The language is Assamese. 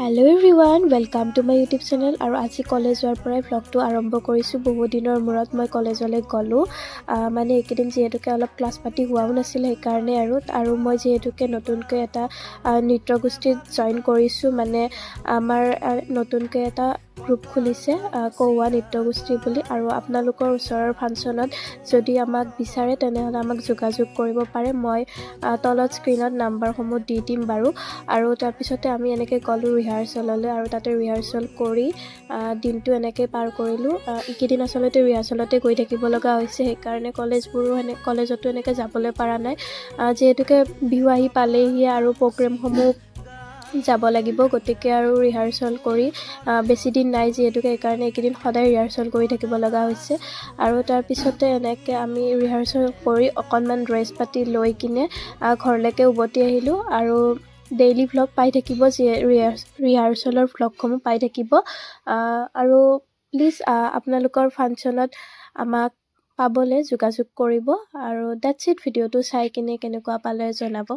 Hello' everyone, welcome to my YouTube channel. আৰু আজি কলেজৰ পৰাই ভ্লগটো আৰম্ভ কৰিছোঁ। বহু দিনৰ মূৰত মই কলেজলৈ গ'লোঁ। মানে এইকেইদিন যিহেতুকে অলপ ক্লাছ পাতি হোৱাও নাছিল, সেইকাৰণে আৰু মই যিহেতুকে নতুনকৈ এটা নৃত্যগোষ্ঠীত জইন কৰিছোঁ। মানে আমাৰ নতুনকৈ এটা গ্ৰুপ খুলিছে কৌৱা নৃত্যগোষ্ঠী বুলি। আৰু আপোনালোকৰ ওচৰৰ ফাংচনত যদি আমাক বিচাৰে তেনেহ'লে আমাক যোগাযোগ কৰিব পাৰে। মই তলত স্ক্ৰীণত নাম্বাৰসমূহ দি দিম বাৰু। আৰু তাৰপিছতে আমি এনেকৈ গ'লোঁ ৰিহাৰ্চেললৈ, আৰু তাতে ৰিহাৰ্চেল কৰি দিনটো এনেকৈ পাৰ কৰিলোঁ। এইকেইদিন আচলতে ৰিহাৰ্চেলতে গৈ থাকিব লগা হৈছে, সেইকাৰণে কলেজতো এনেকৈ যাবলৈ পৰা নাই। যিহেতুকে বিহু আহি পালেহি আৰু প্ৰগ্ৰেমসমূহ যাব লাগিব, গতিকে আৰু ৰিহাৰ্চেল কৰি বেছিদিন নাই যিহেতুকে, সেইকাৰণে এইকেইদিন সদায় ৰিহাৰ্চেল কৰি থাকিব লগা হৈছে। আৰু তাৰপিছতে এনেকৈ আমি ৰিহাৰ্চেল কৰি অকণমান ড্ৰেছ পাতি লৈ কিনে ঘৰলৈকে উভতি আহিলোঁ। আৰু ডেইলি ভ্লগ পাই থাকিব, ৰিহাৰ্চেলৰ ভ্লগসমূহ পাই থাকিব। আৰু প্লিজ আপোনালোকৰ ফাংচনত আমাক পাবলৈ যোগাযোগ কৰিব। আৰু ডেটছ ইট, ভিডিঅ'টো চাই কিনে কেনেকুৱা পালে জনাব।